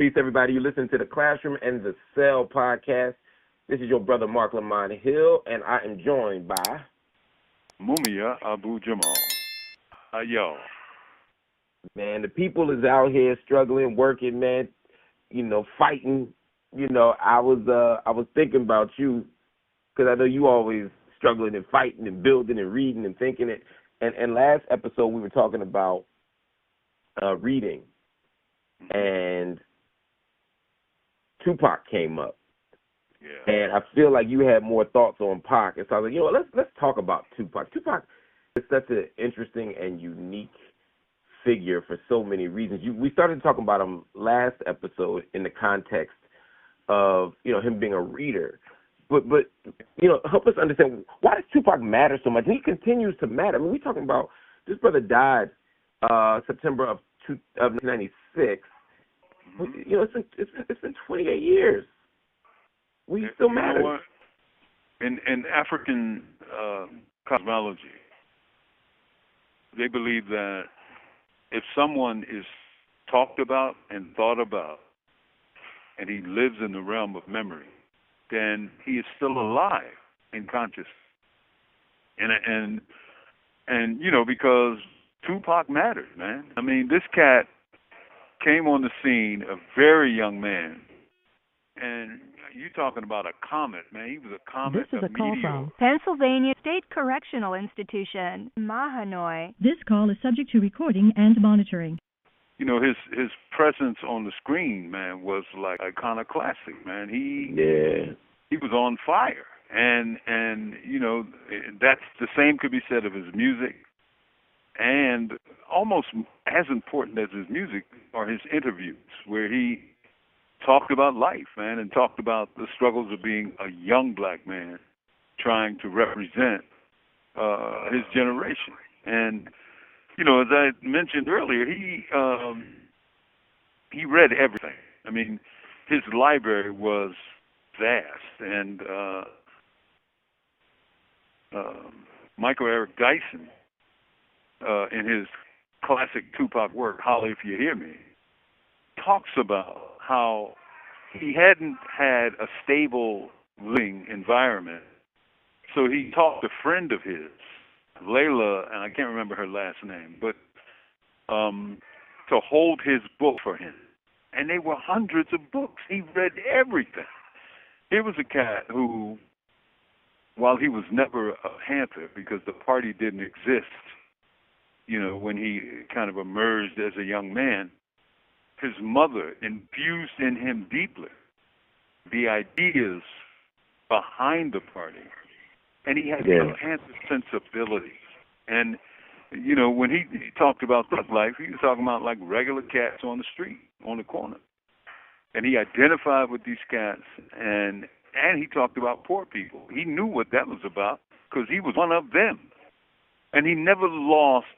Peace, everybody. You listen to the Classroom and the Cell podcast. This is your brother, Marc Lamont Hill, and I am joined by Mumia Abu Jamal. Yo. Man, the people is out here struggling, working, man, fighting. I was thinking about you because I know you always struggling and fighting and building and reading and thinking it. And last episode we were talking about reading, and Tupac came up. Yeah. And I feel like you had more thoughts on Pac. And so I was like, let's talk about Tupac. Tupac is such an interesting and unique figure for so many reasons. We started talking about him last episode in the context of, him being a reader. But help us understand, why does Tupac matter so much? And he continues to matter. I mean, we're talking about, this brother died September of 1996. It's been 28 years. We still matter. In African cosmology, they believe that if someone is talked about and thought about, and he lives in the realm of memory, then he is still alive in consciousness. And because Tupac mattered, man. I mean, this cat came on the scene, a very young man, and you talking about a comet, man. He was a comet. This is a call meteor. from Pennsylvania State Correctional Institution, Mahanoy. This call is subject to recording and monitoring. His presence on the screen, man, was like iconoclastic, man. He was on fire, and that's the same could be said of his music. And almost as important as his music are his interviews, where he talked about life, man, and talked about the struggles of being a young black man trying to represent his generation. And, as I mentioned earlier, he read everything. I mean, his library was vast. And Michael Eric Dyson, in his classic Tupac work, Holler If You Hear Me, talks about how he hadn't had a stable living environment. So he taught a friend of his, Layla, and I can't remember her last name, but to hold his book for him. And they were hundreds of books. He read everything. He was a cat who, while he was never a Panther, because the party didn't exist, when he kind of emerged as a young man, his mother infused in him deeply the ideas behind the party. And he had a Panther sensibility. And, when he talked about thug life, he was talking about like regular cats on the street, on the corner. And he identified with these cats, and he talked about poor people. He knew what that was about because he was one of them. And he never lost,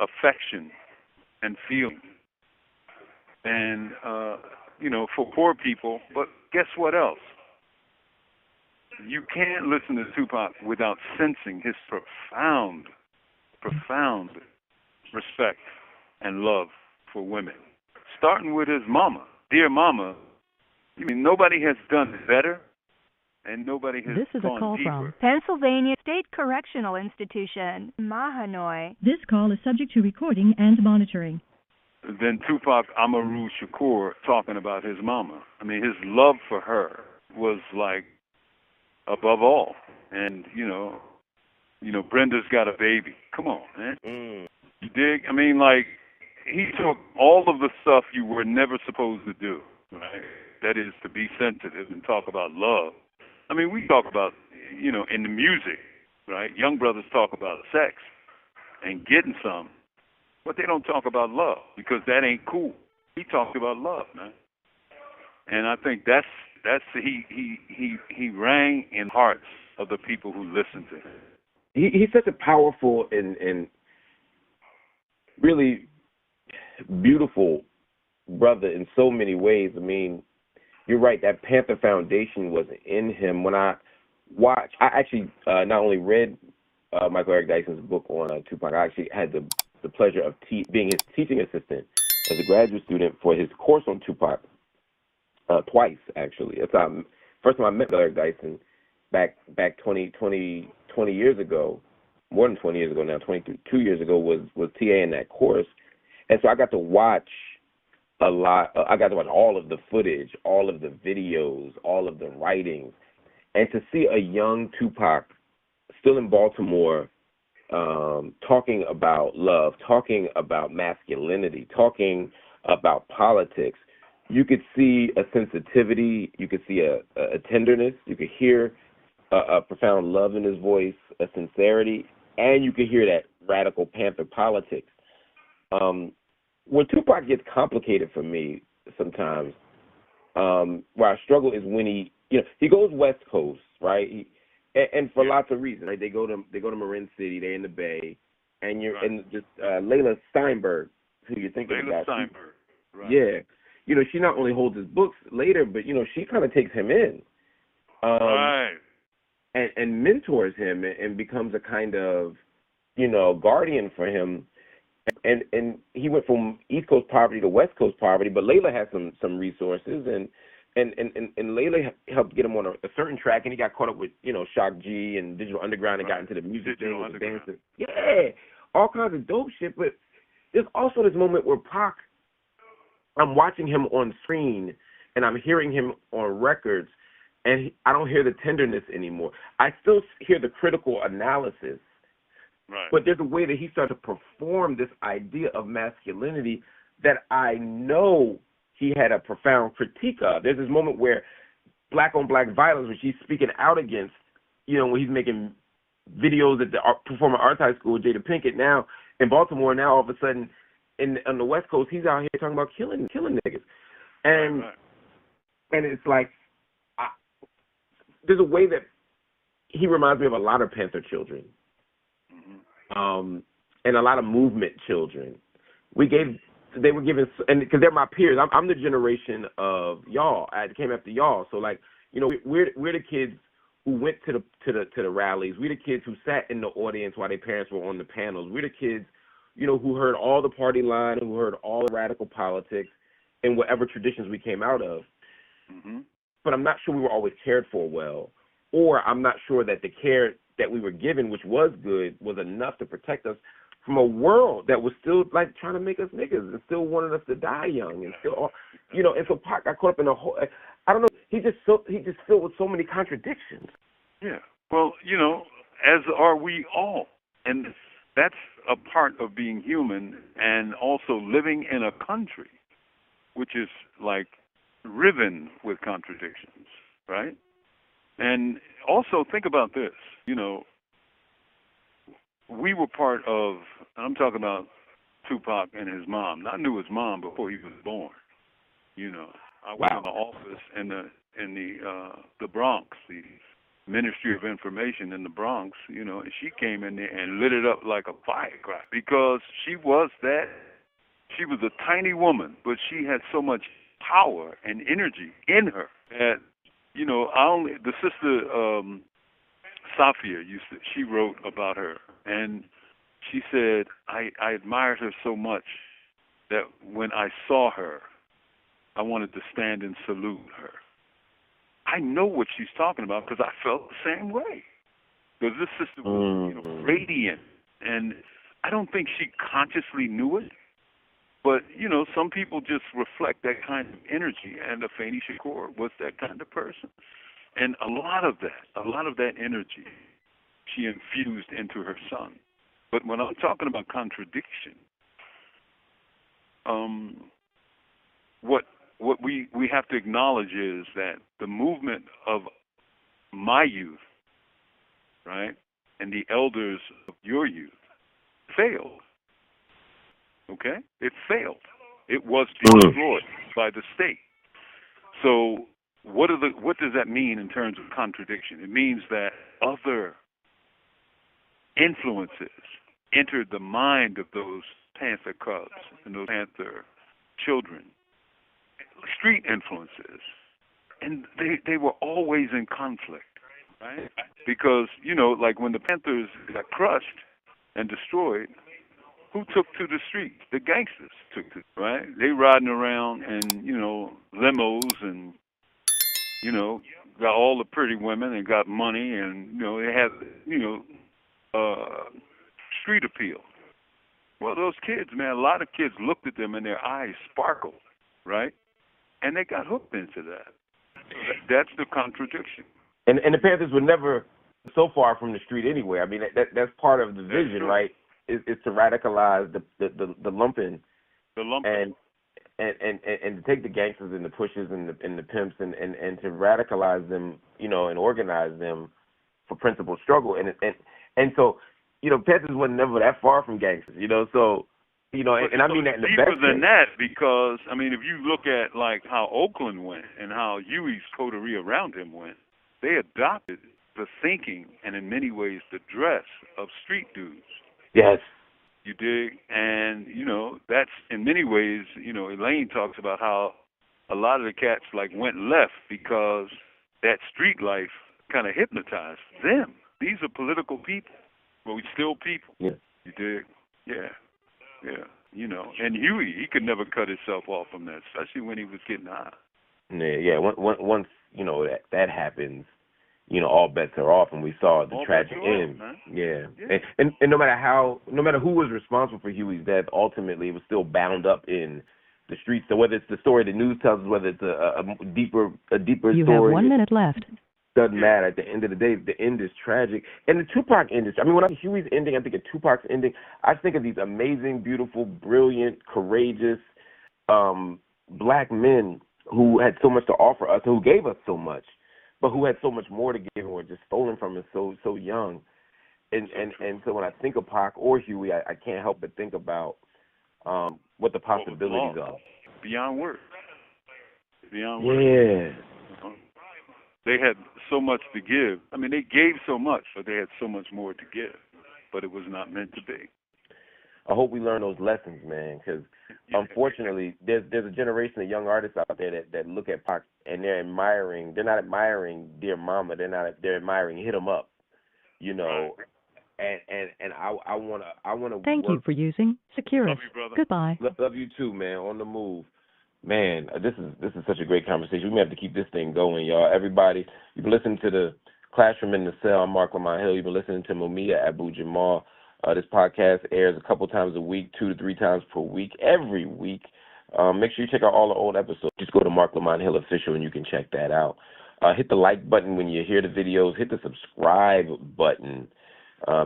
affection and feeling. And, for poor people. But guess what else? You can't listen to Tupac without sensing his profound respect and love for women. Starting with his mama. Dear mama, nobody has done it better, and nobody has This is gone a call deeper. from Pennsylvania State Correctional Institution, Mahanoy. This call is subject to recording and monitoring. Then Tupac Amaru Shakur talking about his mama. I mean, his love for her was like above all. And, Brenda's got a baby. Come on, man. You dig? I mean, like, he took all of the stuff you were never supposed to do, right? That is to be sensitive and talk about love. I mean, we talk about, in the music, right? Young brothers talk about sex and getting some. But they don't talk about love because that ain't cool. He talked about love, man, and I think he rang in hearts of the people who listened to him. He's such a powerful and really beautiful brother in so many ways. I mean, you're right. That Panther Foundation was in him. When I actually not only read Michael Eric Dyson's book on Tupac, I actually had the the pleasure of being his teaching assistant as a graduate student for his course on Tupac twice, actually. That's first time I met Eric Dyson back 20 years ago, more than 20 years ago now, 22 years ago was TA in that course. And so I got to watch a lot. I got to watch all of the footage, all of the videos, all of the writings, and to see a young Tupac still in Baltimore talking about love, talking about masculinity, talking about politics, you could see a sensitivity, you could see a tenderness, you could hear a profound love in his voice, a sincerity, and you could hear that radical Panther politics. When Tupac gets complicated for me sometimes, where I struggle is when he goes West Coast, right? And for lots of reasons, right? They go to Marin City, they're in the Bay, and and just Layla Steinberg, who you're thinking about. Layla Steinberg, right? Yeah, she not only holds his books later, but she kind of takes him in, right, and mentors him and becomes a kind of guardian for him. And he went from East Coast poverty to West Coast poverty, but Layla had some resources, and Layla helped get him on a certain track, and he got caught up with Shock G and Digital Underground and got into the music thing and dancing. Yeah, all kinds of dope shit. But there's also this moment where Pac, I'm watching him on screen and I'm hearing him on records, and I don't hear the tenderness anymore. I still hear the critical analysis. Right. But there's a way that he started to perform this idea of masculinity that I know he had a profound critique of. There's this moment where black-on-black violence, which he's speaking out against, when he's making videos at the Performing Arts High School with Jada Pinkett. Now, in Baltimore, now all of a sudden, on the West Coast, he's out here talking about killing niggas. And and it's like, there's a way that he reminds me of a lot of Panther children. And a lot of movement children. They were given, and because they're my peers, I'm the generation of y'all. I came after y'all, so we're the kids who went to the rallies. We're the kids who sat in the audience while their parents were on the panels. We're the kids, who heard all the party line, who heard all the radical politics, in whatever traditions we came out of. Mm-hmm. But I'm not sure we were always cared for well, or I'm not sure that the care that we were given, which was good, was enough to protect us from a world that was still trying to make us niggas and still wanted us to die young and still, and so Pac got caught up in a whole. I don't know. He just filled with so many contradictions. Yeah. Well, as are we all, and that's a part of being human, and also living in a country which is riven with contradictions, right? And also think about this, we were part of, I'm talking about Tupac and his mom. I knew his mom before he was born. I was in the office in the Bronx, the Ministry of Information in the Bronx, and she came in there and lit it up like a firecracker because she was a tiny woman, but she had so much power and energy in her that the sister Safia she wrote about her, and she said, I admired her so much that when I saw her, I wanted to stand and salute her. I know what she's talking about because I felt the same way. Because this sister was radiant, and I don't think she consciously knew it. But, some people just reflect that kind of energy, and Afeni Shakur was that kind of person. And a lot of that energy she infused into her son. But when I'm talking about contradiction, what we have to acknowledge is that the movement of my youth, right, and the elders of your youth failed. Okay? It failed. It was destroyed by the state. So what does that mean in terms of contradiction? It means that other influences entered the mind of those Panther cubs and those Panther children, street influences, and they were always in conflict, right? Because, when the Panthers got crushed and destroyed, who took to the street? The gangsters took to, right? They riding around in, limos and, got all the pretty women and got money and, they had, street appeal. Well, those kids, man, a lot of kids looked at them and their eyes sparkled, right? And they got hooked into that. That's the contradiction. And the Panthers were never so far from the street anyway. I mean, that's part of the vision, right? Is to radicalize the lumping. The lumping. And to take the gangsters and the pushers and the pimps and to radicalize them, and organize them for principled struggle. And so, Panthers were never that far from gangsters, so, and I mean that in the best way. Deeper than that, because, I mean, if you look at, like, how Oakland went and how Huey's coterie around him went, they adopted the thinking and, in many ways, the dress of street dudes. Yes. You dig? And, that's, in many ways, Elaine talks about how a lot of the cats, like, went left because that street life kind of hypnotized them. These are political people, but we still people. Yeah. You dig? Yeah. And Huey, he could never cut himself off from that, especially when he was getting high. Yeah. Once that happens, all bets are off, and we saw the tragic end. Yeah. And no matter who was responsible for Huey's death, ultimately it was still bound up in the streets. So whether it's the story the news tells us, whether it's a deeper you story, have 1 minute left. Doesn't matter. At the end of the day, the end is tragic. And the Tupac ending, I mean, when I think Huey's ending, I think of Tupac's ending, I think of these amazing, beautiful, brilliant, courageous black men who had so much to offer us, who gave us so much, but who had so much more to give and were just stolen from us so young. And so when I think of Pac or Huey, I can't help but think about what the possibilities are. Beyond words. Beyond words. Yeah. They had so much to give. I mean, they gave so much, but they had so much more to give. But it was not meant to be. I hope we learn those lessons, man, because unfortunately, there's a generation of young artists out there that look at Pac and they're not admiring Dear Mama, they're admiring Hit 'Em Up, And I wanna. Thank you for using Securus. Goodbye. Love you too, man. On the move. Man, this is such a great conversation. We may have to keep this thing going, y'all. Everybody, you've been listening to the Classroom in the Cell. I'm Marc Lamont Hill. You've been listening to Mumia Abu Jamal. This podcast airs a couple times a week, 2 to 3 times per week, every week. Make sure you check out all the old episodes. Just go to Marc Lamont Hill Official and you can check that out. Hit the like button when you hear the videos. Hit the subscribe button.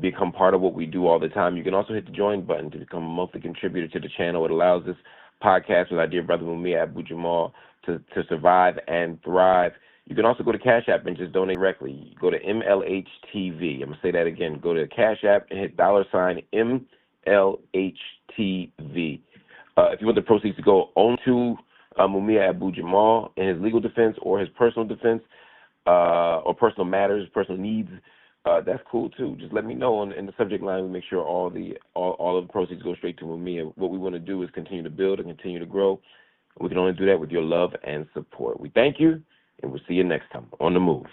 Become part of what we do all the time. You can also hit the join button to become a monthly contributor to the channel. It allows this podcast with our dear brother Mumia Abu Jamal to survive and thrive. You can also go to Cash App and just donate directly. Go to MLHTV. I'm going to say that again. Go to Cash App and hit $MLHTV. If you want the proceeds to go on to Mumia Abu Jamal in his legal defense or his personal defense or personal matters, personal needs, that's cool too. Just let me know in the subject line. We make sure all of the proceeds go straight to Mumia. What we want to do is continue to build and continue to grow. We can only do that with your love and support. We thank you, and we'll see you next time on The Move.